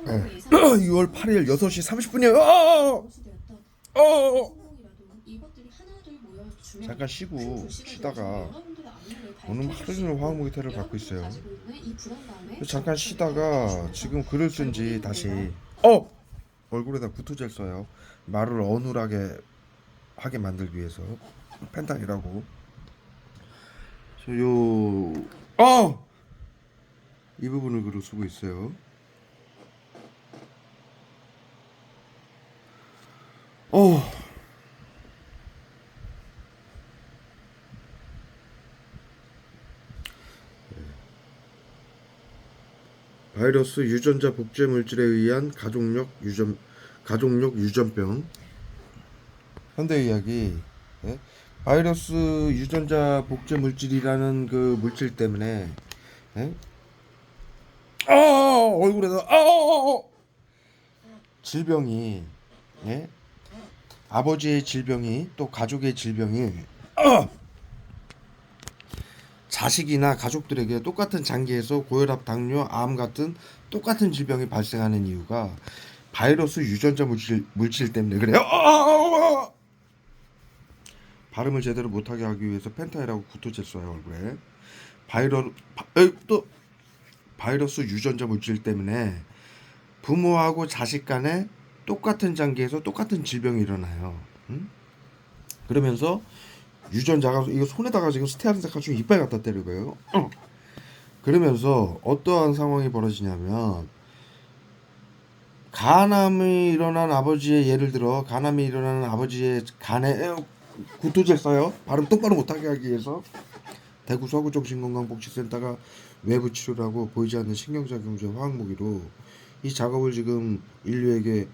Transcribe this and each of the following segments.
6월 8일 6시 30분이에요. 잠깐 쉬다가 오늘 하루 종일 화학 모기태를 받고 있어요. 잠깐 쉬다가 지금 글을 쓴지 다시 얼굴에다 구토젤 써요. 말을 어눌하게 하게 만들기 위해서 펜탄이라고. 이 부분을 글을 쓰고 있어요. 바이러스 유전자 복제 물질에 의한 가족력 유전병. 현대의학이 바이러스 유전자 복제 물질이라는 그 물질 때문에 얼굴에서 질병이 아버지의 질병이 또 가족의 질병이 자식이나 가족들에게 똑같은 장기에서 고혈압, 당뇨, 암 같은 똑같은 질병이 발생하는 이유가 바이러스 유전자 물질 때문에 그래요. 발음을 제대로 못하게 하기 위해서 펜타이라고 구토제 써요 얼굴에. 바이러스 유전자 물질 때문에 부모하고 자식 간에 똑같은 장기에서 똑같은 질병이 일어나요. 그러면서 유전자가 이거 손에다가 지금 스테아rin 가지고 이빨 갖다 때리고요. 그러면서 어떠한 상황이 벌어지냐면 간암이 일어난 아버지의 예를 들어 간암이 일어나는 아버지의 간에 구토제 써요. 발음 똑바로 못하게 하기 위해서. 대구 서구정신건강복지센터가 외부 치료를 하고 보이지 않는 신경작용제 화학무기로 이 작업을 지금 인류에게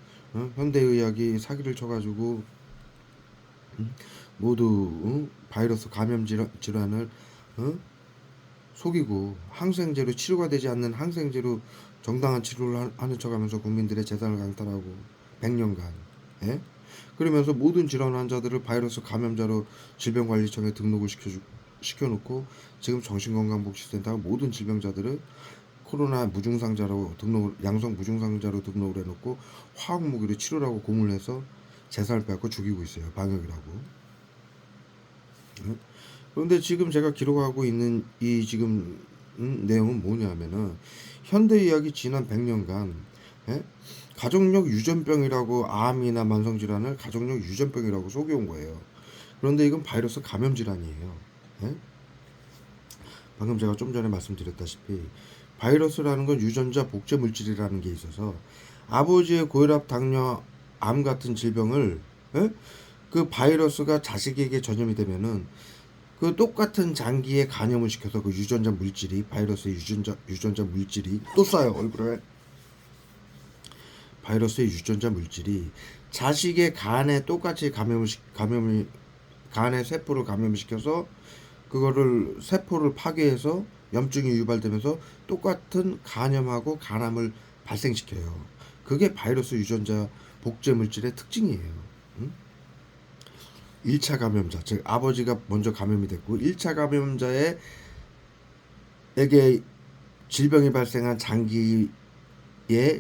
현대의학이 사기를 쳐가지고 모두 바이러스 감염 질환을 속이고 항생제로 치료가 되지 않는 항생제로 정당한 치료를 하는 척하면서 국민들의 재산을 강탈하고 100년간 그러면서 모든 질환 환자들을 바이러스 감염자로 질병관리청에 등록을 시켜놓고 지금 정신건강복지센터가 모든 질병자들을 코로나 무증상자로 양성 무증상자로 등록을 해놓고 화학무기로 치료를 하고 고문을 해서 재산을 빼앗고 죽이고 있어요. 방역이라고. 그런데 지금 제가 기록하고 있는 이 지금 내용은 뭐냐면은 현대의학이 지난 100년간 가족력 유전병이라고 암이나 만성질환을 가족력 유전병이라고 속여온 거예요. 그런데 이건 바이러스 감염 질환이에요. 방금 제가 좀 전에 말씀드렸다시피 바이러스라는 건 유전자 복제 물질이라는 게 있어서 아버지의 고혈압, 당뇨, 암 같은 질병을 그 바이러스가 자식에게 전염이 되면은 그 똑같은 장기에 간염을 시켜서 그 유전자 물질이 바이러스의 유전자 물질이 또 쏴요 얼굴에. 바이러스의 유전자 물질이 자식의 간에 똑같이 간의 세포를 감염시켜서 그거를 세포를 파괴해서 염증이 유발되면서 똑같은 간염하고 간암을 발생시켜요. 그게 바이러스 유전자 복제 물질의 특징이에요. 1차 감염자, 즉 아버지가 먼저 감염이 됐고 1차 감염자에게 질병이 발생한 장기의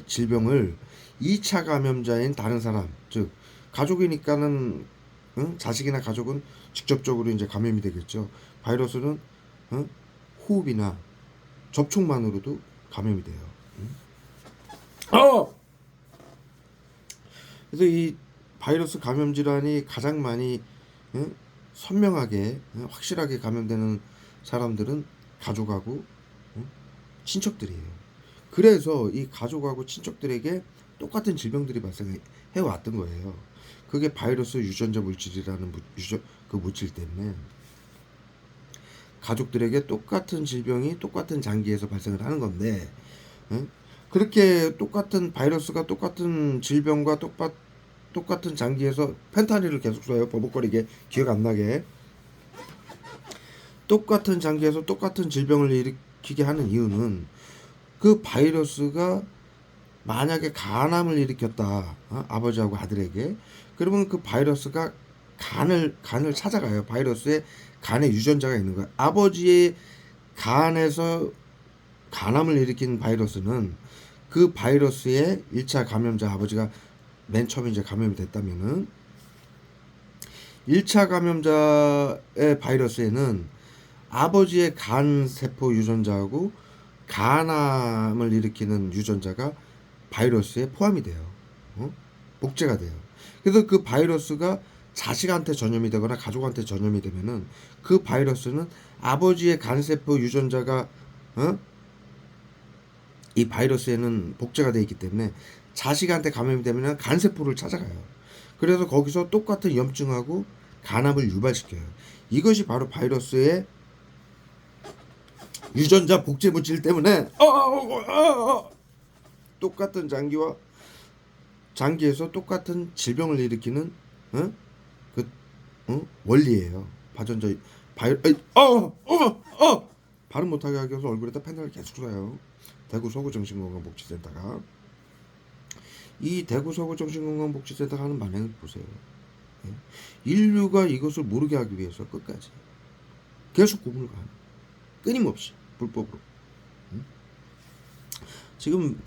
질병을 2차 감염자인 다른 사람, 즉 가족이니까는 자식이나 가족은 직접적으로 이제 감염이 되겠죠. 바이러스는 호흡이나 접촉만으로도 감염이 돼요. 그래서 이 바이러스 감염 질환이 가장 많이 선명하게 확실하게 감염되는 사람들은 가족하고 친척들이에요. 그래서 이 가족하고 친척들에게 똑같은 질병들이 발생해 왔던 거예요. 그게 바이러스 유전자 물질이라는 그 물질 때문에 가족들에게 똑같은 질병이 똑같은 장기에서 발생을 하는 건데 그렇게 똑같은 바이러스가 똑같은 질병과 똑같은 장기에서 펜타닐을 계속 써요. 버벅거리게 기억 안 나게. 똑같은 장기에서 똑같은 질병을 일으키게 하는 이유는 그 바이러스가 만약에 간암을 일으켰다. 아버지하고 아들에게. 그러면 그 바이러스가 간을 찾아가요. 바이러스에 간에 유전자가 있는 거예요. 아버지의 간에서 간암을 일으킨 바이러스는 그 바이러스의 1차 감염자 아버지가 맨 처음에 이제 감염이 됐다면은 1차 감염자의 바이러스에는 아버지의 간 세포 유전자하고 간암을 일으키는 유전자가 바이러스에 포함이 돼요. 복제가 돼요. 그래서 그 바이러스가 자식한테 전염이 되거나 가족한테 전염이 되면은 그 바이러스는 아버지의 간세포 유전자가 이 바이러스에는 복제가 되어 있기 때문에 자식한테 감염이 되면 간세포를 찾아가요. 그래서 거기서 똑같은 염증하고 간암을 유발시켜요. 이것이 바로 바이러스의 유전자 복제 물질 때문에 똑같은 장기에서 똑같은 질병을 일으키는 그 원리예요. 발전자 발음 못하게 하기 위해서 얼굴에다 펜을 계속 쏴요. 대구 서구정신건강복지센터가 이 대구 서구정신건강복지센터가 하는 만행을 보세요. 인류가 이것을 모르게 하기 위해서 끝까지 계속 고문을 가요. 끊임없이 불법으로. 지금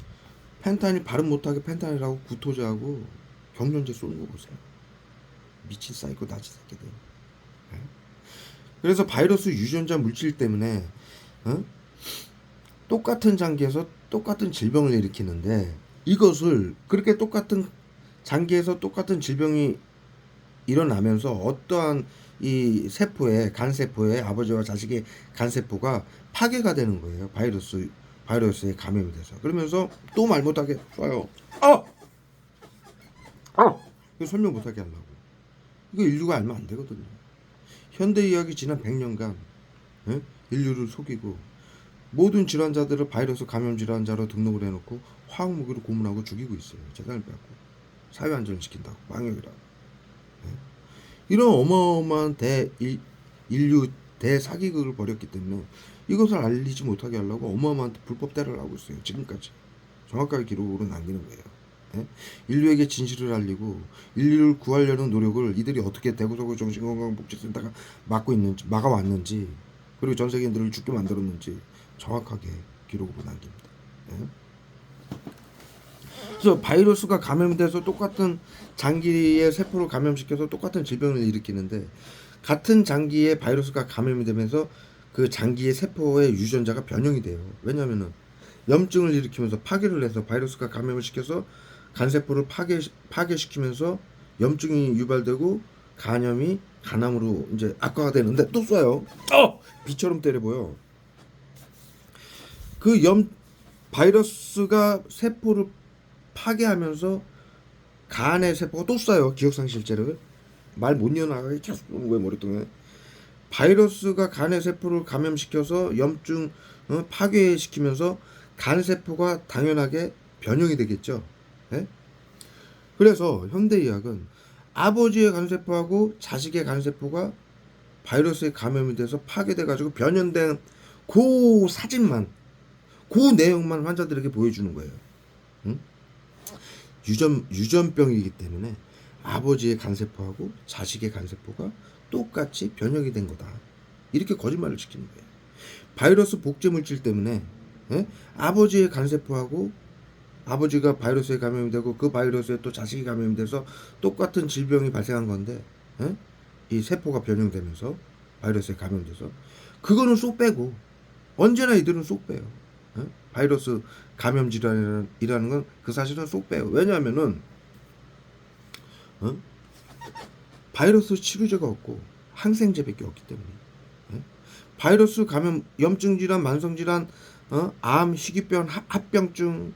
펜타닐 발음 못하게 펜타닐하고 구토제하고 경련제 쏘는 거 보세요. 미친 사이코 나치 새끼들. 그래서 바이러스 유전자 물질 때문에 똑같은 장기에서 똑같은 질병을 일으키는데 이것을 그렇게 똑같은 장기에서 똑같은 질병이 일어나면서 어떠한 이 세포에 간세포에 아버지와 자식의 간세포가 파괴가 되는 거예요. 바이러스에 감염이 돼서. 그러면서 또 말 못하게 쏴요. 이거 설명 못하게 하려고. 이거 인류가 알면 안 되거든요. 현대의학이 지난 100년간 인류를 속이고 모든 질환자들을 바이러스 감염 질환자로 등록을 해놓고 화학무기로 고문하고 죽이고 있어요. 재산을 뺏고 사회 안전을 지킨다고 망역이라고. 이런 어마어마한 인류 대사기극을 벌였기 때문에 이것을 알리지 못하게 하려고 어마어마한 불법 때를 하고 있어요. 지금까지 정확하게 기록으로 남기는 거예요. 인류에게 진실을 알리고 인류를 구하려는 노력을 이들이 어떻게 대구서구 정신건강복지센터가 막아왔는지 그리고 전 세계인들을 죽게 만들었는지 정확하게 기록으로 남깁니다. 그래서 바이러스가 감염돼서 똑같은 장기의 세포를 감염시켜서 똑같은 질병을 일으키는데 같은 장기에 바이러스가 감염이 되면서 그 장기의 세포의 유전자가 변형이 돼요. 왜냐하면은 염증을 일으키면서 파괴를 해서 바이러스가 감염을 시켜서 간세포를 파괴시키면서 염증이 유발되고 간염이 간암으로 이제 악화가 되는데 또 쏴요. 비처럼 때려 보여. 그 바이러스가 세포를 파괴하면서 간의 세포가 또 쏴요. 기억상실제를 말 못 이어나가게 계속 쏘는 거예요. 머리통에. 바이러스가 간의 세포를 감염시켜서 염증 파괴시키면서 간 세포가 당연하게 변형이 되겠죠. 네? 그래서 현대의학은 아버지의 간세포하고 자식의 간세포가 바이러스에 감염이 돼서 파괴돼 가지고 변형된 그 사진만 그 내용만 환자들에게 보여주는 거예요. 유전병이기 때문에 아버지의 간세포하고 자식의 간세포가 똑같이 변형이 된 거다. 이렇게 거짓말을 시키는 거예요. 바이러스 복제 물질 때문에 아버지의 간세포하고 아버지가 바이러스에 감염이 되고 그 바이러스에 또 자식이 감염이 돼서 똑같은 질병이 발생한 건데 이 세포가 변형되면서 바이러스에 감염돼서 그거는 쏙 빼고 언제나 이들은 쏙 빼요. 바이러스 감염 질환이라는 건 그 사실은 쏙 빼요. 왜냐하면은 바이러스 치료제가 없고 항생제밖에 없기 때문에 바이러스 감염, 염증 질환, 만성 질환, 암, 희귀병, 합병증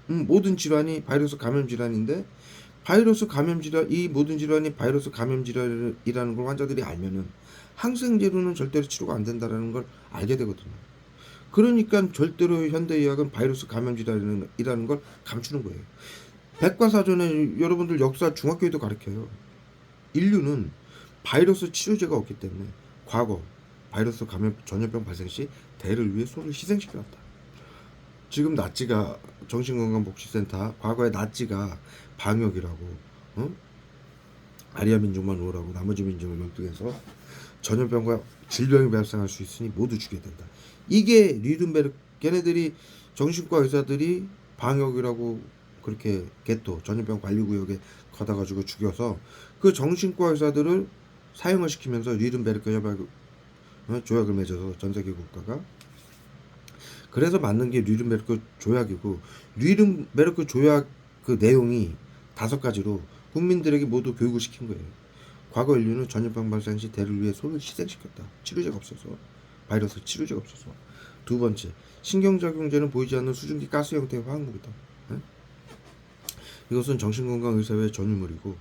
모든 질환이 바이러스 감염 질환인데 바이러스 감염 질환 이 모든 질환이 바이러스 감염 질환이라는 걸 환자들이 알면은 항생제로는 절대로 치료가 안 된다라는 걸 알게 되거든요. 그러니까 절대로 현대의학은 바이러스 감염 질환이라는 걸 감추는 거예요. 백과사전에 여러분들 역사 중학교에도 가르쳐요. 인류는 바이러스 치료제가 없기 때문에 과거 바이러스 감염 전염병 발생 시 대를 위해 소를 희생시켰다. 지금 나치가 정신건강복지센터 과거에 나치가 방역이라고 아리아 민족만 우월하고 나머지 민족을 열등해서 전염병과 질병이 발생할 수 있으니 모두 죽여야 된다. 이게 류든베르 걔네들이 정신과 의사들이 방역이라고 그렇게 개토 전염병 관리구역에 가다 가지고 죽여서 그 정신과 의사들을 사형을 시키면서 뉘른베르크 조약을 맺어서 전 세계 국가가 그래서 만든 게 뉘른베르크 조약이고 뉘른베르크 조약 그 내용이 5가지로 국민들에게 모두 교육을 시킨 거예요. 과거 인류는 전염병 발생 시 대를 위해 소를 희생시켰다. 치료제가 없어서 바이러스 치료제가 없어서. 두 번째, 신경작용제는 보이지 않는 수증기 가스 형태의 화학무기다. 에? 이것은 정신건강의사회의 전유물이고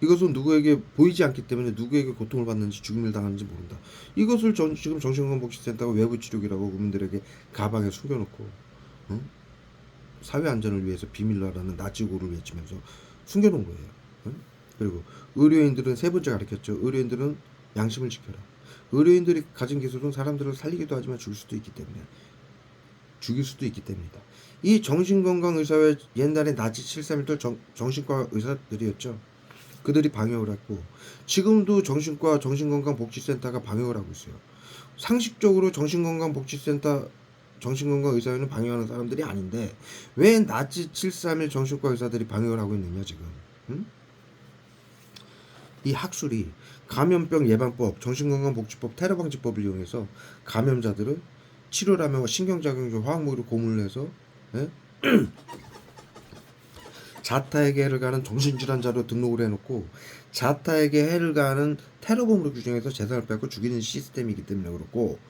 이것은 누구에게 보이지 않기 때문에 누구에게 고통을 받는지 죽음을 당하는지 모른다. 이것을 지금 정신건강복지센터가 외부치료기라고 국민들에게 가방에 숨겨놓고 사회 안전을 위해서 비밀로 하라는 나치고를 외치면서 숨겨놓은 거예요. 그리고 의료인들은 세 번째 가르쳤죠. 의료인들은 양심을 지켜라. 의료인들이 가진 기술은 사람들을 살리기도 하지만 죽일 수도 있기 때문이다. 이 정신건강의사회 옛날에 나치 731들 정신과 의사들이었죠. 그들이 방역을 했고 지금도 정신건강복지센터가 방역을 하고 있어요. 상식적으로 정신건강의사회는 방역하는 사람들이 아닌데 왜 나치 731 정신과 의사들이 방역을 하고 있느냐 지금. 이 학술이 감염병 예방법, 정신건강복지법, 테러방지법을 이용해서 감염자들을 치료를 하며 신경작용제 화학무기로 고문을 해서 자타에게 해를 가하는 정신질환자로 등록을 해놓고 자타에게 해를 가하는 테러범으로 규정해서 재산을 뺏고 죽이는 시스템이기 때문에 그렇고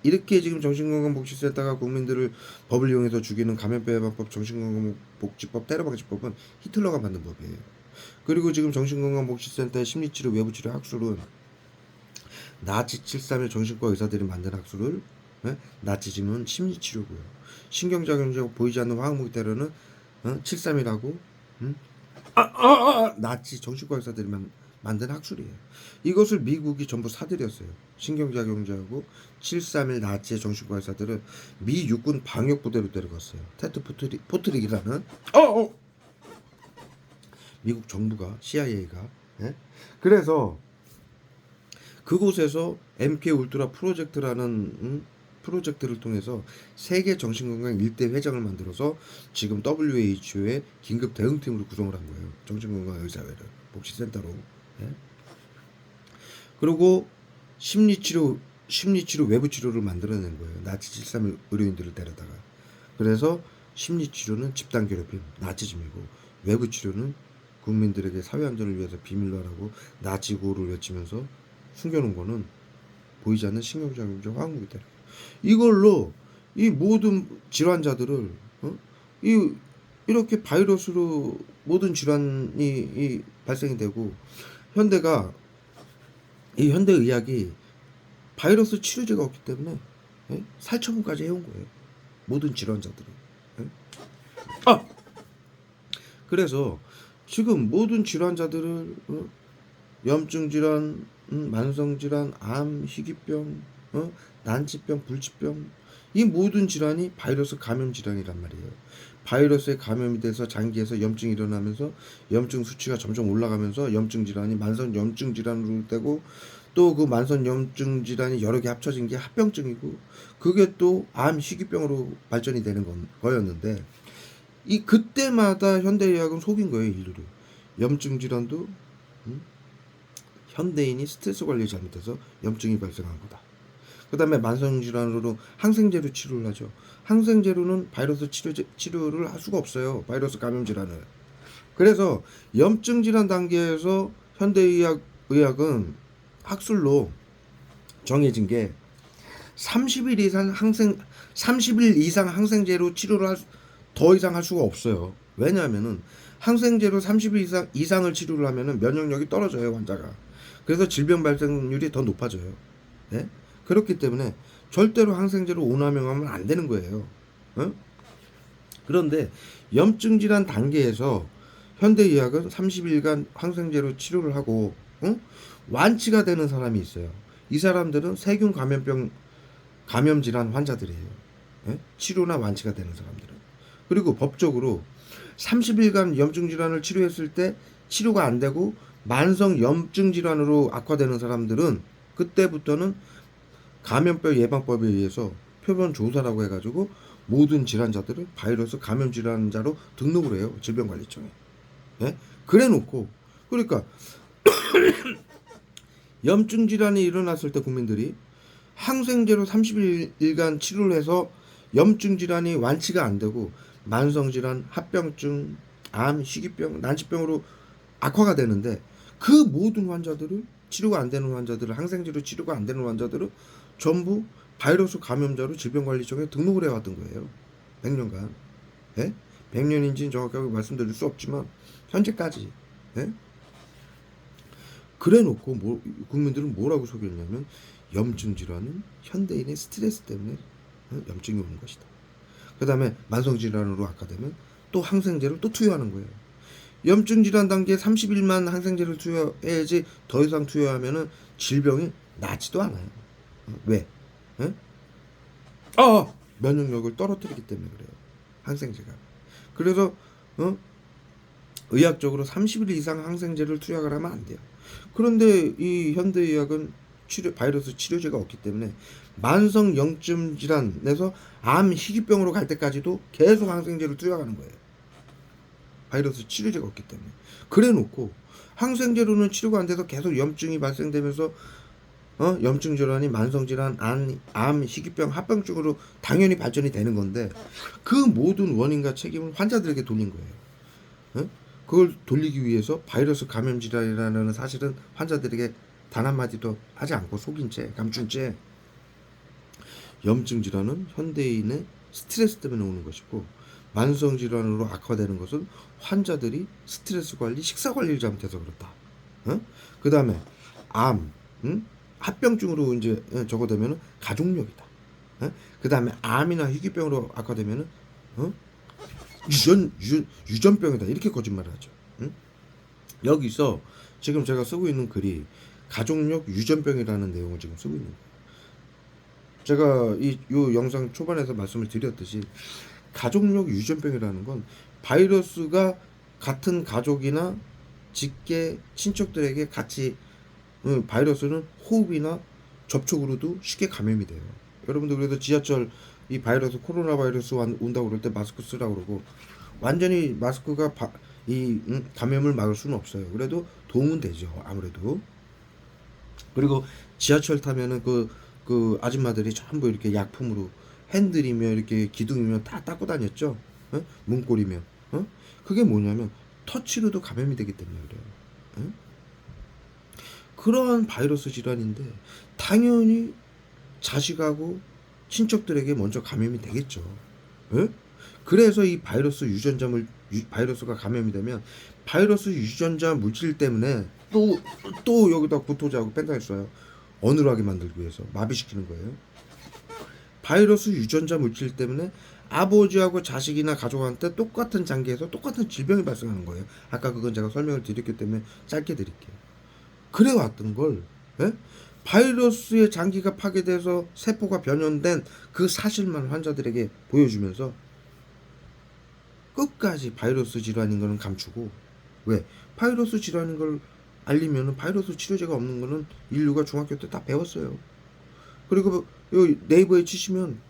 이렇게 지금 정신건강복지센터가 국민들을 법을 이용해서 죽이는 감염병 예방법, 정신건강복지법, 테러방지법은 히틀러가 만든 법이에요. 그리고 지금 정신건강복지센터의 심리치료, 외부치료 학술은 나치 731 정신과 의사들이 만든 학술을 나치즘은 심리치료고요. 신경작용제고 보이지 않는 화학무기 테러는 731하고 나치 정신과 의사들이 만든 학술이에요. 이것을 미국이 전부 사들였어요. 신경작용제하고 731 나치의 정신과 의사들을 미 육군 방역부대로 데려갔어요. 테트 포트릭이라는 미국 정부가 CIA가 그래서 그곳에서 MK 울트라 프로젝트라는 프로젝트를 통해서 세계 정신건강 1대 회장을 만들어서 지금 WHO의 긴급 대응팀으로 구성을 한 거예요. 정신건강 의사회를 복지센터로. 그리고 심리치료 외부치료를 만들어낸 거예요. 나치 731 의료인들을 데려다가. 그래서 심리치료는 집단괴롭힘 나치즘이고 외부치료는 국민들에게 사회안전을 위해서 비밀로 하라고 나치고를 외치면서 숨겨놓은 거는 보이지 않는 신경작용제 화학무기 테러. 이걸로 이 모든 질환자들을 이렇게 바이러스로 모든 질환이 발생이 되고 현대의학이 바이러스 치료제가 없기 때문에 살처분까지 해온 거예요. 모든 질환자들이. 그래서 지금 모든 질환자들을 염증 질환, 만성 질환, 암, 희귀병, 난치병, 불치병 이 모든 질환이 바이러스 감염 질환이란 말이에요. 바이러스에 감염이 돼서 장기에서 염증이 일어나면서 염증 수치가 점점 올라가면서 염증 질환이 만성 염증 질환으로 되고 또 그 만성 염증 질환이 여러 개 합쳐진 게 합병증이고 그게 또 암, 희귀병으로 발전이 되는 거였는데 그때마다 현대의학은 속인 거예요, 인류를. 염증 질환도 현대인이 스트레스 관리 잘못해서 염증이 발생한 거다. 그 다음에 만성 질환으로 항생제로 치료를 하죠. 항생제로는 바이러스 치료를 할 수가 없어요. 바이러스 감염 질환을. 그래서 염증 질환 단계에서 현대의학은 학술로 정해진 게 30일 이상 항생제로 치료를 더 이상 할 수가 없어요. 왜냐하면은 항생제로 30일 이상을 치료를 하면은 면역력이 떨어져요, 환자가. 그래서 질병 발생률이 더 높아져요. 그렇기 때문에 절대로 항생제로 오남용하면 안 되는 거예요. 그런데 염증 질환 단계에서 현대의학은 30일간 항생제로 치료를 하고 완치가 되는 사람이 있어요. 이 사람들은 세균 감염 질환 환자들이에요. 치료나 완치가 되는 사람들은. 그리고 법적으로 30일간 염증 질환을 치료했을 때 치료가 안 되고 만성 염증 질환으로 악화되는 사람들은 그때부터는 감염병 예방법에 의해서 표본 조사라고 해가지고 모든 질환자들을 바이러스 감염 질환자로 등록을 해요. 질병관리청에. 예? 그래 놓고 그러니까 염증 질환이 일어났을 때 국민들이 항생제로 30일간 치료를 해서 염증 질환이 완치가 안 되고 만성 질환, 합병증, 암, 희귀병, 난치병으로 악화가 되는데 그 모든 환자들을 치료가 안 되는 환자들을 항생제로 치료가 안 되는 환자들을 전부 바이러스 감염자로 질병관리청에 등록을 해왔던 거예요. 100년간. 예? 100년인지는 정확하게 말씀드릴 수 없지만 현재까지. 예? 그래 놓고 국민들은 뭐라고 소개했냐면 염증 질환은 현대인의 스트레스 때문에 염증이 오는 것이다. 그 다음에 만성 질환으로 악화되면 또 항생제를 또 투여하는 거예요. 염증 질환 단계에 30일만 항생제를 투여해야지 더 이상 투여하면은 질병이 낫지도 않아요. 왜? 예? 면역력을 떨어뜨리기 때문에 그래요. 항생제가. 그래서 의학적으로 30일 이상 항생제를 투약을 하면 안 돼요. 그런데 이 현대의학은 바이러스 치료제가 없기 때문에 만성 염증 질환에서 암, 희귀병으로 갈 때까지도 계속 항생제를 투약하는 거예요. 바이러스 치료제가 없기 때문에. 그래 놓고 항생제로는 치료가 안 돼서 계속 염증이 발생되면서 염증 질환이 만성 질환, 암, 희귀병, 합병증으로 당연히 발전이 되는 건데 그 모든 원인과 책임을 환자들에게 돌린 거예요. 그걸 돌리기 위해서 바이러스 감염 질환이라는 사실은 환자들에게 단 한마디도 하지 않고 속인 채, 감춘 채 염증 질환은 현대인의 스트레스 때문에 오는 것이고 만성 질환으로 악화되는 것은 환자들이 스트레스 관리, 식사 관리를 잘못해서 그렇다. 그 다음에 암, 합병증으로 이제 저거 되면은 가족력이다. 그 다음에 암이나 희귀병으로 악화되면은 유전병이다. 이렇게 거짓말을 하죠. 여기서 지금 제가 쓰고 있는 글이 가족력 유전병이라는 내용을 지금 쓰고 있는 거예요. 제가 요 영상 초반에서 말씀을 드렸듯이 가족력 유전병이라는 건 바이러스가 같은 가족이나 직계 친척들에게 같이 바이러스는 호흡이나 접촉으로도 쉽게 감염이 돼요. 여러분들 그래서 지하철 이 바이러스 코로나 바이러스 온다고 그럴 때 마스크 쓰라고 그러고 완전히 마스크가 감염을 막을 수는 없어요. 그래도 도움은 되죠. 아무래도. 그리고 지하철 타면은 그 아줌마들이 전부 이렇게 약품으로 핸들이며 이렇게 기둥이며 다 닦고 다녔죠. 문고리며. 그게 뭐냐면 터치로도 감염이 되기 때문에 그래요. 그러한 바이러스 질환인데 당연히 자식하고 친척들에게 먼저 감염이 되겠죠. 그래서 이 바이러스가 감염이 되면 바이러스 유전자 물질 때문에 또 여기다 구토제하고 펜타닐 써요. 어눌하게 만들기 위해서 마비시키는 거예요. 바이러스 유전자 물질 때문에 아버지하고 자식이나 가족한테 똑같은 장기에서 똑같은 질병이 발생하는 거예요. 아까 그건 제가 설명을 드렸기 때문에 짧게 드릴게요. 그래 왔던 걸 바이러스의 장기가 파괴돼서 세포가 변형된 그 사실만 환자들에게 보여주면서 끝까지 바이러스 질환인 거는 감추고 왜? 바이러스 질환인 걸 알리면은 바이러스 치료제가 없는 거는 인류가 중학교 때 다 배웠어요. 그리고 요 네이버에 치시면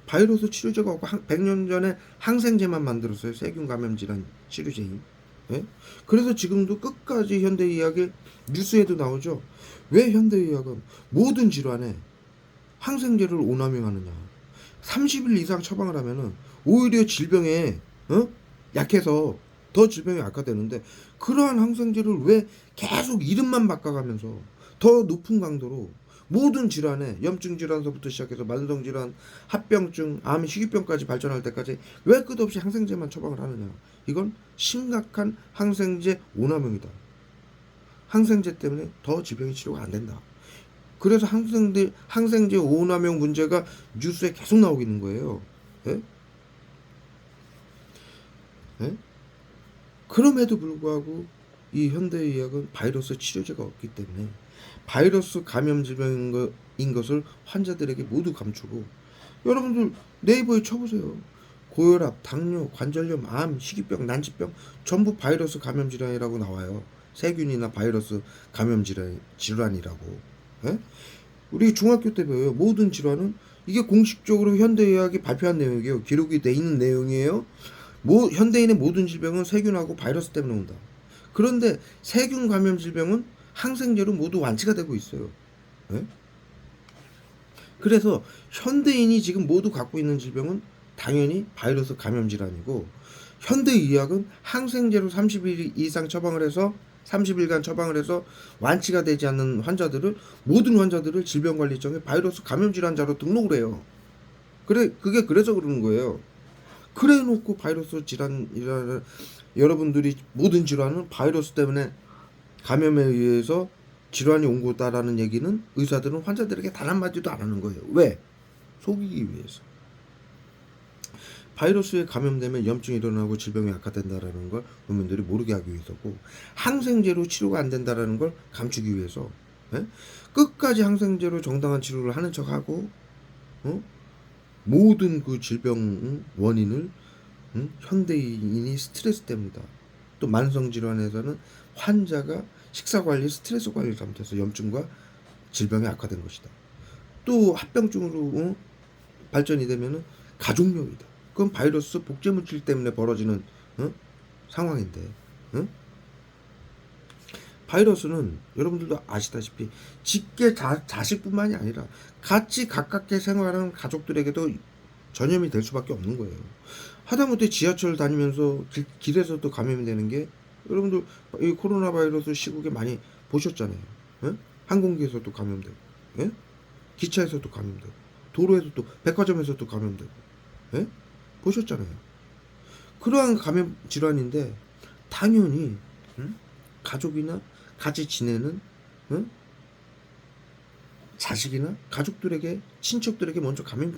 바이러스 치료제가 없고 100년 전에 항생제만 만들었어요. 세균 감염 질환 치료제인. 예? 그래서 지금도 끝까지 현대의학의 뉴스에도 나오죠. 왜 현대의학은 모든 질환에 항생제를 오남용하느냐. 30일 이상 처방을 하면은 오히려 질병에 약해서 더 질병이 악화되는데 그러한 항생제를 왜 계속 이름만 바꿔가면서 더 높은 강도로 모든 질환에 염증 질환서부터 시작해서 만성 질환, 합병증, 암, 희귀병까지 발전할 때까지 왜 끝없이 항생제만 처방을 하느냐. 이건 심각한 항생제 오남용이다. 항생제 때문에 더 질병이 치료가 안 된다. 그래서 항생제 오남용 문제가 뉴스에 계속 나오고 있는 거예요. 예? 예? 그럼에도 불구하고 이 현대의학은 바이러스 치료제가 없기 때문에 바이러스 감염 질병인 것을 환자들에게 모두 감추고 여러분들 네이버에 쳐보세요. 고혈압, 당뇨, 관절염, 암, 희귀병, 난치병 전부 바이러스 감염 질환이라고 나와요. 세균이나 바이러스 감염 질환이라고. 예? 우리 중학교 때 배워요. 모든 질환은 이게 공식적으로 현대의학이 발표한 내용이에요. 기록이 돼 있는 내용이에요. 현대인의 모든 질병은 세균하고 바이러스 때문에 온다. 그런데 세균 감염 질병은 항생제로 모두 완치가 되고 있어요. 네? 그래서 현대인이 지금 모두 갖고 있는 질병은 당연히 바이러스 감염 질환이고, 현대의학은 항생제로 30일 이상 처방을 해서 30일간 처방을 해서 완치가 되지 않는 모든 환자들을 질병관리청에 바이러스 감염 질환자로 등록을 해요. 그게 그래서 그러는 거예요. 그래 놓고 바이러스 질환이라는, 여러분들이 모든 질환은 바이러스 때문에 감염에 의해서 질환이 온 거다라는 얘기는 의사들은 환자들에게 단 한마디도 안 하는 거예요. 왜? 속이기 위해서. 바이러스에 감염되면 염증이 일어나고 질병이 악화된다라는 걸 국민들이 모르게 하기 위해서고, 항생제로 치료가 안 된다라는 걸 감추기 위해서, 예? 끝까지 항생제로 정당한 치료를 하는 척하고, 모든 그 질병 원인을 현대인이 스트레스 때문이다. 또 만성질환에서는 환자가 식사관리, 스트레스 관리를 잘못해서 염증과 질병이 악화된 것이다. 또 합병증으로 발전이 되면은 가족력이다. 그건 바이러스 복제물질 때문에 벌어지는 상황인데, 바이러스는 여러분들도 아시다시피 직계 자식뿐만이 아니라 같이 가깝게 생활하는 가족들에게도 전염이 될 수밖에 없는 거예요. 하다못해 지하철 다니면서 길에서도 감염이 되는 게, 여러분들 이 코로나 바이러스 시국에 많이 보셨잖아요. 예? 항공기에서도 감염되고, 예? 기차에서도 감염되고, 도로에서도, 백화점에서도 감염되고, 예? 보셨잖아요. 그러한 감염 질환인데 당연히 가족이나 같이 지내는 자식이나 가족들에게, 친척들에게 먼저 감염이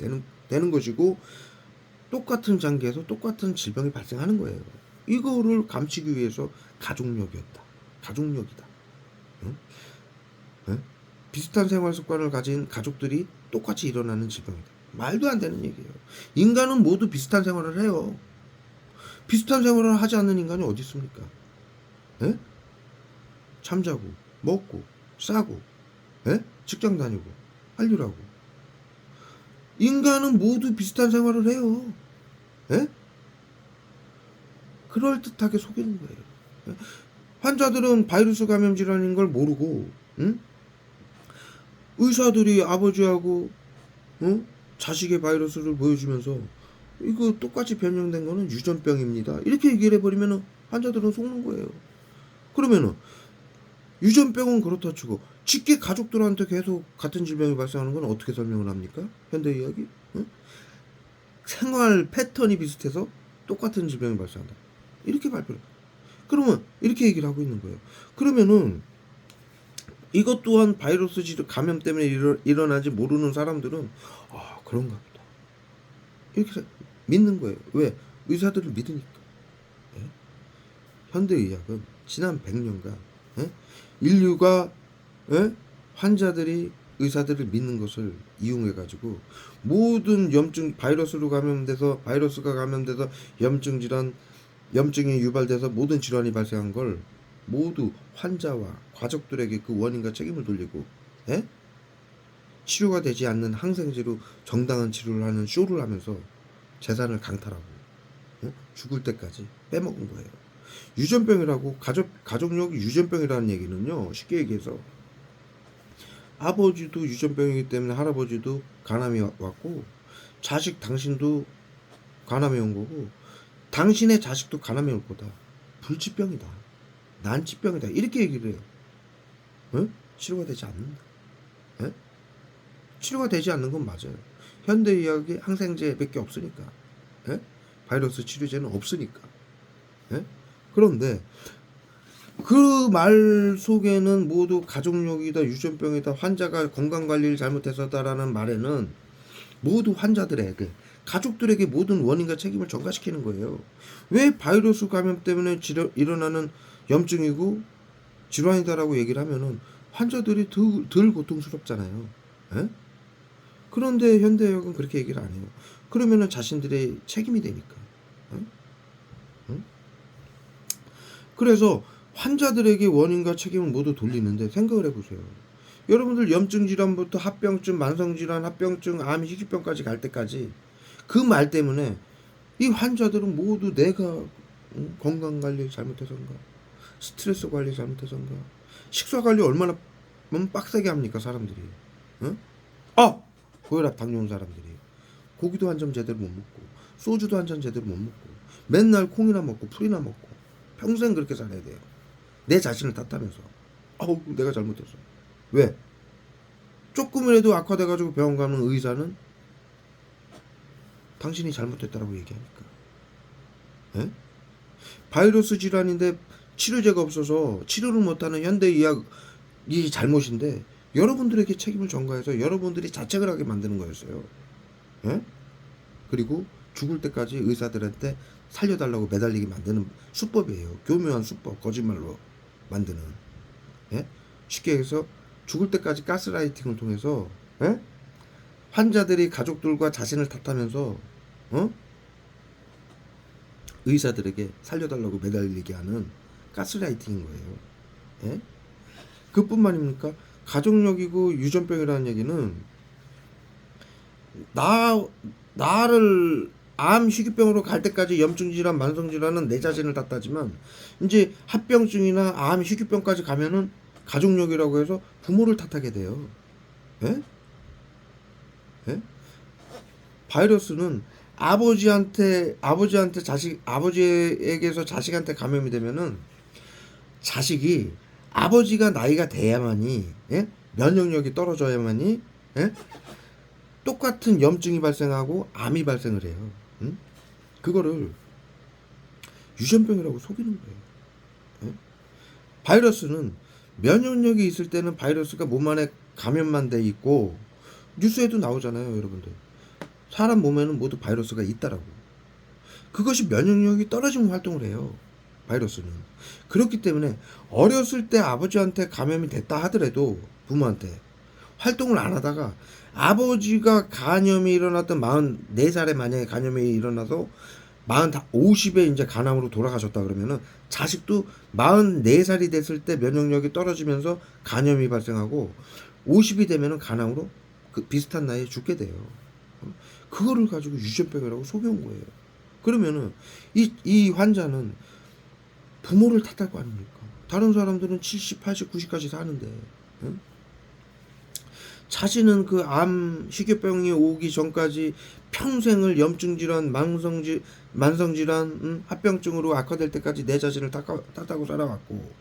되는 것이고, 똑같은 장기에서 똑같은 질병이 발생하는 거예요. 이거를 감추기 위해서 가족력이다. 응? 응? 비슷한 생활 습관을 가진 가족들이 똑같이 일어나는 질병이다. 말도 안 되는 얘기예요. 인간은 모두 비슷한 생활을 해요. 비슷한 생활을 하지 않는 인간이 어디 있습니까? 예? 잠자고, 먹고, 싸고, 예? 직장 다니고, 할 일 하고. 인간은 모두 비슷한 생활을 해요. 예? 그럴듯하게 속이는 거예요. 예? 환자들은 바이러스 감염 질환인 걸 모르고, 응? 의사들이 아버지하고 자식의 바이러스를 보여주면서 이거 똑같이 변형된 거는 유전병입니다, 이렇게 얘기를 해버리면 환자들은 속는 거예요. 그러면은 유전병은 그렇다 치고 직계 가족들한테 계속 같은 질병이 발생하는 건 어떻게 설명을 합니까? 현대의학이? 응? 생활 패턴이 비슷해서 똑같은 질병이 발생한다, 이렇게 발표를. 그러면 이렇게 얘기를 하고 있는 거예요. 그러면은 이것 또한 바이러스 감염 때문에 일어나지 모르는 사람들은 그런가 보다, 이렇게 믿는 거예요. 왜? 의사들을 믿으니까. 예? 현대의학은 지난 100년간 인류가 환자들이 의사들을 믿는 것을 이용해 가지고 모든 바이러스가 감염돼서 염증 질환, 염증이 유발돼서 모든 질환이 발생한 걸 모두 환자와 가족들에게 그 원인과 책임을 돌리고, 치료가 되지 않는 항생제로 정당한 치료를 하는 쇼를 하면서 재산을 강탈하고 죽을 때까지 빼먹은 거예요. 유전병이라고, 가족력 유전병이라는 얘기는요, 쉽게 얘기해서 아버지도 유전병이기 때문에 할아버지도 간암이 왔고, 자식 당신도 간암이 온 거고, 당신의 자식도 간암이 올 거다. 불치병이다, 난치병이다, 이렇게 얘기를 해요. 치료가 되지 않는다. 치료가 되지 않는 건 맞아요. 현대의학이 항생제밖에 없으니까, 바이러스 치료제는 없으니까. 그런데 그 말 속에는 모두 가족력이다, 유전병이다, 환자가 건강관리를 잘못해서다라는 말에는 모두 환자들에게, 가족들에게 모든 원인과 책임을 전가시키는 거예요. 왜 바이러스 감염 때문에 일어나는 염증이고 질환이다라고 얘기를 하면은 환자들이 덜 고통스럽잖아요. 그런데 현대의학은 그렇게 얘기를 안 해요. 그러면은 자신들의 책임이 되니까. 그래서 환자들에게 원인과 책임을 모두 돌리는데, 생각을 해보세요. 여러분들 염증 질환부터 합병증, 만성질환, 합병증, 암, 희귀병까지 갈 때까지 그 말 때문에 이 환자들은 모두 내가 건강 관리 잘못해서인가, 스트레스 관리 잘못해서인가, 식사 관리 얼마나 빡세게 합니까 사람들이? 응? 고혈압 당뇨 온 사람들이 고기도 한 점 제대로 못 먹고 소주도 한 잔 제대로 못 먹고 맨날 콩이나 먹고 풀이나 먹고 평생 그렇게 살아야 돼요. 내 자신을 탓하면서 내가 잘못했어. 왜? 조금이라도 악화돼가지고 병원 가는 의사는 당신이 잘못됐다라고 얘기하니까. 에? 바이러스 질환인데 치료제가 없어서 치료를 못하는 현대의학이 잘못인데 여러분들에게 책임을 전가해서 여러분들이 자책을 하게 만드는 거였어요. 에? 그리고 죽을 때까지 의사들한테 살려달라고 매달리게 만드는 수법이에요. 교묘한 수법, 거짓말로 만드는. 에? 쉽게 해서 죽을 때까지 가스라이팅을 통해서 환자들이 가족들과 자신을 탓하면서 의사들에게 살려달라고 매달리게 하는 가스라이팅인 거예요. 예? 그뿐만입니까? 가족력이고 유전병이라는 얘기는 나를 암, 희귀병으로 갈 때까지 염증질환, 만성질환은 내 자신을 탓하지만 이제 합병증이나 암, 희귀병까지 가면은 가족력이라고 해서 부모를 탓하게 돼요. 예? 예? 바이러스는 아버지에게서 자식한테 감염이 되면은 자식이 아버지가 나이가 돼야만이 면역력이 떨어져야만이 똑같은 염증이 발생하고 암이 발생을 해요. 응? 그거를 유전병이라고 속이는 거예요. 바이러스는 면역력이 있을 때는 바이러스가 몸 안에 감염만 돼 있고 뉴스에도 나오잖아요, 여러분들. 사람 몸에는 모두 바이러스가 있다라고. 그것이 면역력이 떨어지면 활동을 해요, 바이러스는. 그렇기 때문에 어렸을 때 아버지한테 감염이 됐다 하더라도 부모한테 활동을 안 하다가 아버지가 간염이 일어났던 44살에 만약에 간염이 일어나서 50에 이제 간암으로 돌아가셨다 그러면은 자식도 44살이 됐을 때 면역력이 떨어지면서 간염이 발생하고 50이 되면은 간암으로 그 비슷한 나이에 죽게 돼요. 그거를 가지고 유전병이라고 속여온 거예요. 그러면은 이 환자는 부모를 탓할 거 아닙니까? 다른 사람들은 70, 80, 90까지 사는데 응? 자신은 그 암, 희귀병이 오기 전까지 평생을 염증질환, 만성질환, 합병증으로 악화될 때까지 내 자신을 탓하고 살아왔고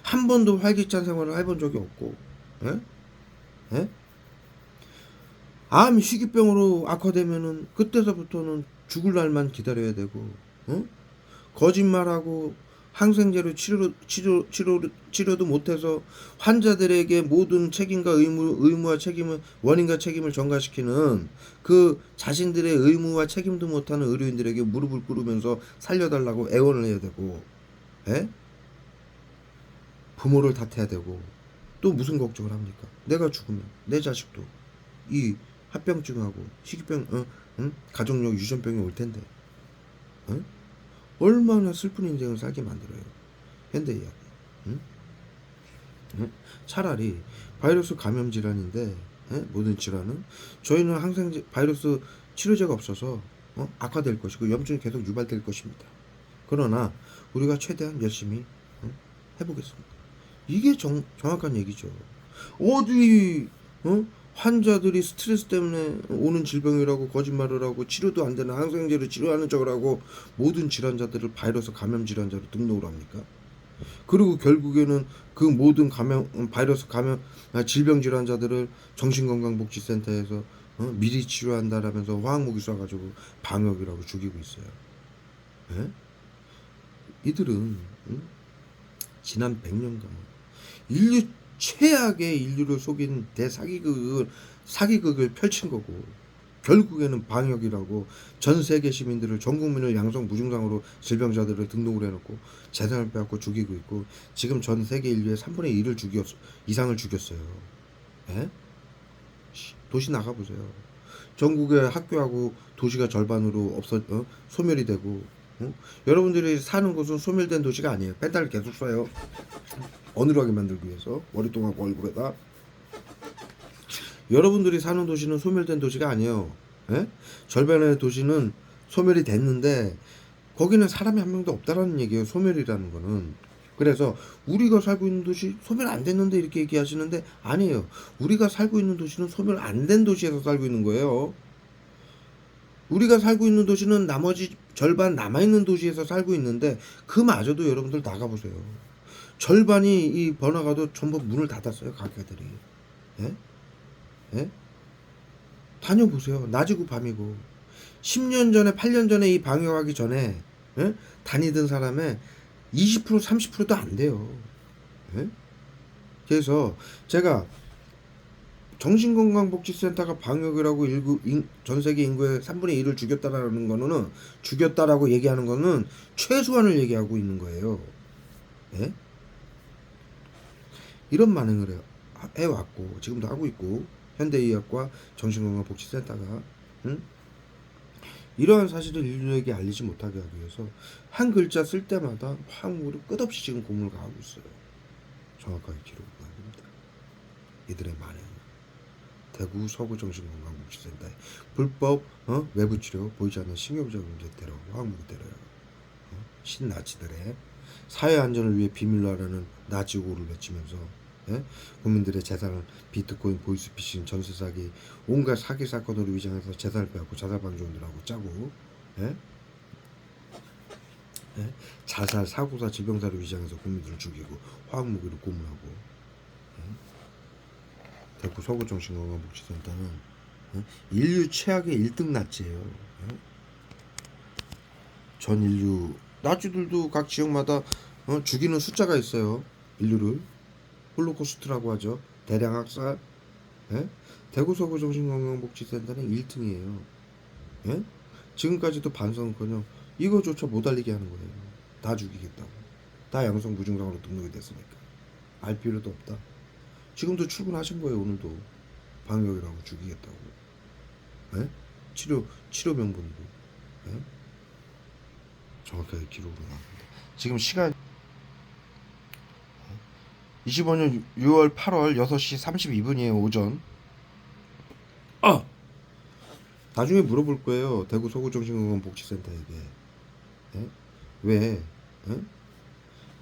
한 번도 활기찬 생활을 해본 적이 없고 암, 희귀병으로 악화되면은 그때서부터는 죽을 날만 기다려야 되고 거짓말하고 항생제로 치료도 못해서 환자들에게 모든 책임과 의무와 책임을 원인과 책임을 전가시키는 그 자신들의 의무와 책임도 못하는 의료인들에게 무릎을 꿇으면서 살려달라고 애원을 해야 되고 부모를 탓해야 되고 또 무슨 걱정을 합니까? 내가 죽으면 내 자식도 이 합병증하고 희귀병 가족력 유전병이 올 텐데 얼마나 슬픈 인생을 살게 만들어요, 현대의학이. 차라리 바이러스 감염 질환인데 모든 질환은 저희는 항생제 바이러스 치료제가 없어서 악화될 것이고 염증이 계속 유발될 것입니다. 그러나 우리가 최대한 열심히 해보겠습니다. 이게 정확한 얘기죠. 어디 환자들이 스트레스 때문에 오는 질병이라고 거짓말을 하고 치료도 안 되는 항생제로 치료하는 척을 하고 모든 질환자들을 바이러스 감염 질환자로 등록을 합니까? 그리고 결국에는 그 모든 바이러스 감염 질병 질환자들을 정신건강복지센터에서 미리 치료한다라면서 화학무기 쏴가지고 방역이라고 죽이고 있어요. 이들은 지난 100년간 인류 최악의 인류를 속인 사기극을 펼친 거고 결국에는 방역이라고 전 세계 시민들을 전 국민을 양성 무증상으로 질병자들을 등록을 해놓고 재산을 빼앗고 죽이고 있고 지금 전 세계 인류의 3분의 1을 이상을 죽였어요. 도시 나가보세요. 전국의 학교하고 도시가 절반으로 소멸이 되고 여러분들이 사는 곳은 소멸된 도시가 아니에요. 펜탈을 계속 써요. 어눌하게 만들기 위해서 머리통하고 얼굴에다 여러분들이 사는 도시는 소멸된 도시가 아니에요. 예? 절반의 도시는 소멸이 됐는데 거기는 사람이 한 명도 없다라는 얘기예요. 소멸이라는 거는. 그래서 우리가 살고 있는 도시 소멸 안 됐는데 이렇게 얘기하시는데 아니에요. 우리가 살고 있는 도시는 소멸 안 된 도시에서 살고 있는 거예요. 우리가 살고 있는 도시는 나머지 절반 남아있는 도시에서 살고 있는데 그마저도 여러분들 나가보세요. 절반이 이 번화가도 전부 문을 닫았어요. 가게들이. 예? 예? 다녀보세요. 낮이고 밤이고. 10년 전에 8년 전에 이 방역하기 전에 예? 다니던 사람의 20% 30%도 안 돼요. 예? 그래서 제가 정신건강복지센터가 방역이라고 전 세계 인구의 3분의 1을 죽였다라고 얘기하는 거는 최소한을 얘기하고 있는 거예요. 예? 이런 반응을 해왔고 지금도 하고 있고 현대의학과 정신건강복지센터가 응? 이러한 사실을 인류에게 알리지 못하게 하기 위해서 한 글자 쓸 때마다 화학물을 끝없이 지금 고문을 가하고 있어요. 정확하게 기록을 합니다. 이들의 만행. 대구 서구정신건강복지센터의 불법 외부치료 보이지 않는 신경자금제 테러 화학무기 테러요. 신나치들의 사회안전을 위해 비밀로 하라는 나치고를 외치면서 예? 국민들의 재산을 비트코인, 보이스피싱, 전세사기 온갖 사기 사건으로 위장해서 재산을 빼앗고 자살 방지원을 하고 짜고 예? 예? 자살, 사고사, 질병사를 위장해서 국민들을 죽이고 화학무기를 고문하고 대구 서구정신건강복지센터는 인류 최악의 1등 나치예요. 전 인류 나치들도 각 지역마다 죽이는 숫자가 있어요. 인류를 홀로코스트라고 하죠. 대량 학살. 예? 대구 서구정신건강복지센터는 1등이에요. 예? 지금까지도 반성은커녕 이거조차 못 알리게 하는 거예요. 다 죽이겠다고. 다 양성 무증상으로 등록이 됐으니까. 알 필요도 없다. 지금도 출근하신 거예요. 오늘도 방역이라고 죽이겠다고. 예? 치료 명분으로. 예? 정확하게 기록으로 나옵니다. 지금 시간 25년 6월 8월 6시 32분이에요. 오전. 나중에 물어볼 거예요. 대구 서구정신건강복지센터에게. 예? 왜? 예?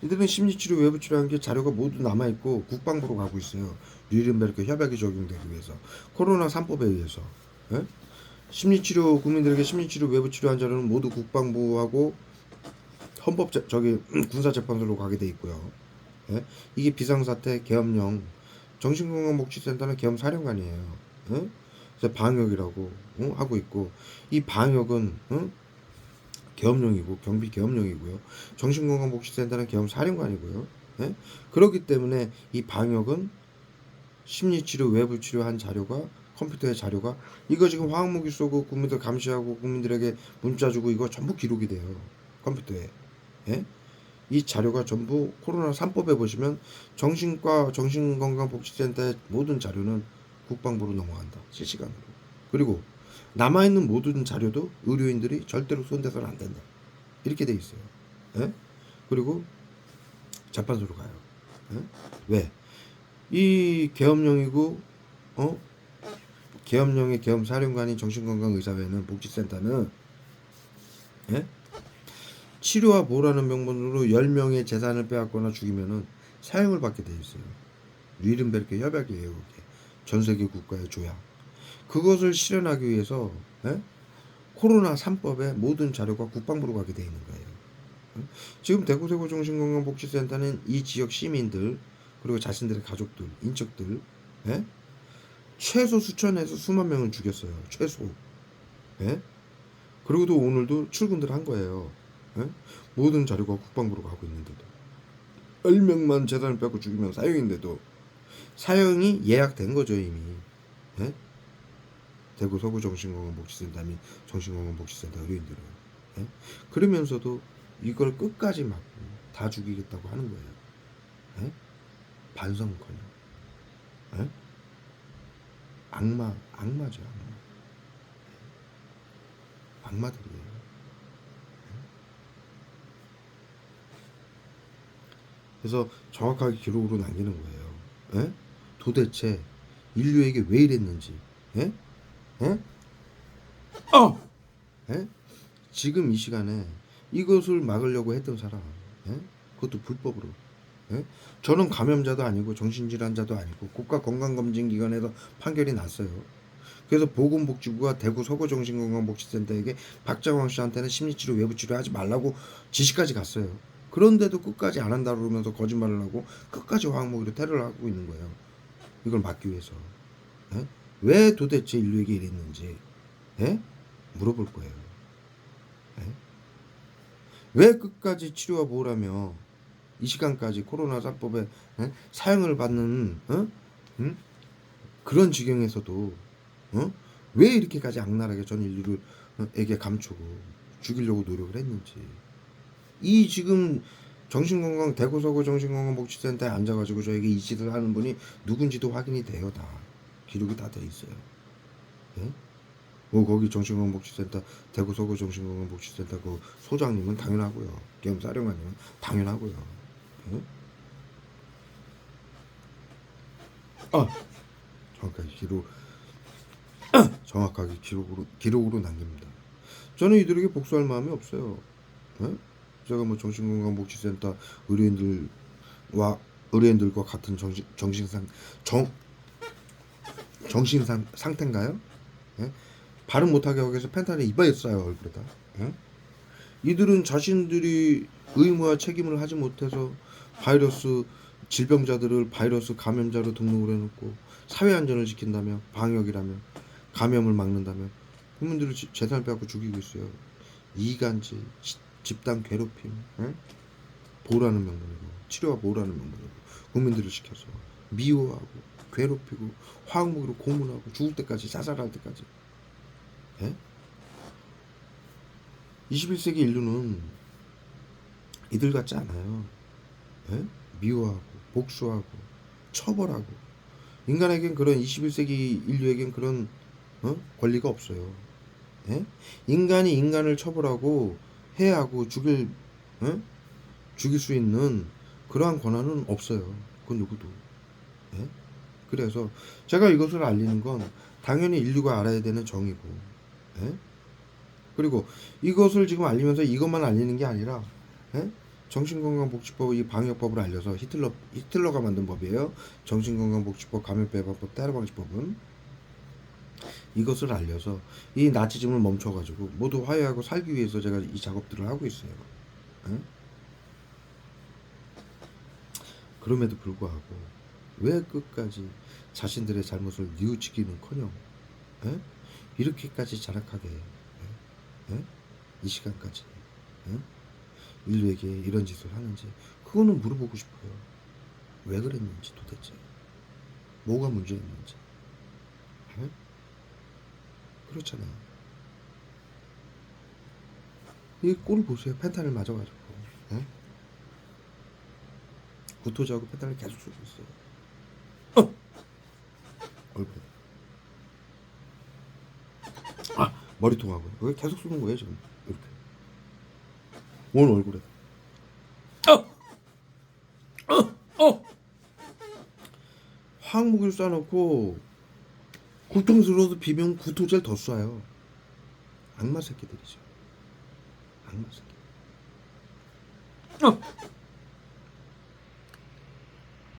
이들은 심리치료 외부치료한 게 자료가 모두 남아있고 국방부로 가고 있어요. 뉘른베르크 협약이 적용되기 위해서. 코로나 3법에 의해서. 예? 심리치료 국민들에게 심리치료 외부치료한 자료는 모두 국방부하고 헌법 군사재판소로 가게 돼 있고요. 예? 이게 비상사태 계엄령 정신건강복지센터는 계엄사령관이에요. 예? 그래서 방역이라고 하고 있고 이 방역은 계엄령이고 경비 계엄령이고요. 정신건강복지센터는 계엄사령관이고요. 예? 그렇기 때문에 이 방역은 심리치료 외부치료한 자료가 컴퓨터의 자료가 이거 지금 화학무기 쏘고 국민들 감시하고 국민들에게 문자 주고 이거 전부 기록이 돼요. 컴퓨터에. 예? 이 자료가 전부 코로나 3법에 보시면 정신과 정신건강복지센터의 모든 자료는 국방부로 넘어간다. 실시간으로. 그리고 남아있는 모든 자료도 의료인들이 절대로 손대서는 안 된다. 이렇게 돼 있어요. 예? 그리고 재판소로 가요. 예? 왜? 이 계엄령이고 계엄령의 계엄사령관인 정신건강의사회는 복지센터는 예? 치료와 보호라는 명분으로 10명의 재산을 빼앗거나 죽이면은 사형을 받게 돼 있어요. 뉘른베르크 협약이에요. 그게. 전 세계 국가의 조약. 그것을 실현하기 위해서 예? 코로나 3법의 모든 자료가 국방부로 가게 돼 있는 거예요. 지금 대구세구 정신건강복지센터는 이 지역 시민들 그리고 자신들의 가족들, 인척들 예? 최소 수천에서 수만 명을 죽였어요. 최소. 예? 그리고도 오늘도 출근들 한 거예요. 예? 모든 자료가 국방부로 가고 있는데도 10명만 재산을 뺏고 죽이면 사형인데도 사형이 예약된 거죠 이미. 예? 대구 서구 정신건강복지센터 및 정신건강복지센터 의료인들은 예? 그러면서도 이걸 끝까지 막고 다 죽이겠다고 하는 거예요. 예? 반성은커녕 예? 악마죠 악마들이에요. 그래서 정확하게 기록으로 남기는 거예요. 예? 도대체 인류에게 왜 이랬는지. 예? 예? 예? 지금 이 시간에 이것을 막으려고 했던 사람, 예? 그것도 불법으로. 예? 저는 감염자도 아니고 정신질환자도 아니고 국가건강검진기관에서 판결이 났어요. 그래서 보건복지부가 대구 서구정신건강복지센터에게 박정광 씨한테는 심리치료 외부치료 하지 말라고 지시까지 갔어요. 그런데도 끝까지 안 한다고 그러면서 거짓말을 하고 끝까지 화학무기로 테러를 하고 있는 거예요. 이걸 막기 위해서. 예? 왜 도대체 인류에게 이랬는지, 예? 물어볼 거예요. 예? 왜 끝까지 치료와 보호라며 이 시간까지 코로나 3법에 사형을 받는 그런 지경에서도 왜 이렇게까지 악랄하게 전 인류를 에게 감추고 죽이려고 노력을 했는지. 이 지금 정신건강 대구 서구 정신건강복지센터에 앉아가지고 저에게 이 짓을 하는 분이 누군지도 확인이 돼요. 다 기록이 다 돼 있어요. 예? 거기 정신건강복지센터 대구 서구 정신건강복지센터 그 소장님은 당연하고요. 겸사령관님은 당연하고요. 예? 정확하게 기록으로 남깁니다. 저는 이들에게 복수할 마음이 없어요. 예? 제가 뭐 정신건강복지센터 의료인들과 같은 정신상 상태인가요? 예? 발음 못하게 하기 위해서 펜타닐 이빨에 쏴요 얼굴에다. 예? 이들은 자신들이 의무와 책임을 하지 못해서 바이러스 질병자들을 바이러스 감염자로 등록을 해놓고 사회 안전을 지킨다며 방역이라며 감염을 막는다며 국민들을 재산을 빼앗고 죽이고 있어요. 이간질, 집단 괴롭힘, 예? 보호라는 명분으로 치료와 보호라는 명분으로 국민들을 시켜서 미워하고 괴롭히고 화학무기로 고문하고 죽을 때까지 자살할 때까지. 예? 21세기 인류는 이들 같지 않아요. 예? 미워하고 복수하고 처벌하고 인간에겐 그런 21세기 인류에겐 그런 권리가 없어요. 예? 인간이 인간을 처벌하고 해하고 죽일 수 있는 그러한 권한은 없어요. 그 누구도. 예? 그래서 제가 이것을 알리는 건 당연히 인류가 알아야 되는 정의고, 예? 그리고 이것을 지금 알리면서 이것만 알리는 게 아니라, 예? 정신건강복지법 이 방역법을 알려서 히틀러가 만든 법이에요. 정신건강복지법, 감염병예방법, 테러방지법은 이것을 알려서 이 나치즘을 멈춰가지고 모두 화해하고 살기 위해서 제가 이 작업들을 하고 있어요. 예? 그럼에도 불구하고 왜 끝까지 자신들의 잘못을 뉘우치기는커녕 이렇게까지 자락하게 이 시간까지 인류에게 이런 짓을 하는지 그거는 물어보고 싶어요. 왜 그랬는지 도대체 뭐가 문제였는지. 그렇잖아요. 이 꼴을 보세요. 펜타닐 맞아가지고 구토제하고 펜타닐 계속 쏘고 있어요. 얼굴에. 머리통하고 왜 계속 쏘는 거예요 지금 이렇게. 온 얼굴에. 화학무기를 쏴놓고 고통스러워도 비명 구토제를 더 쏴요. 악마 새끼들이죠. 악마 새끼.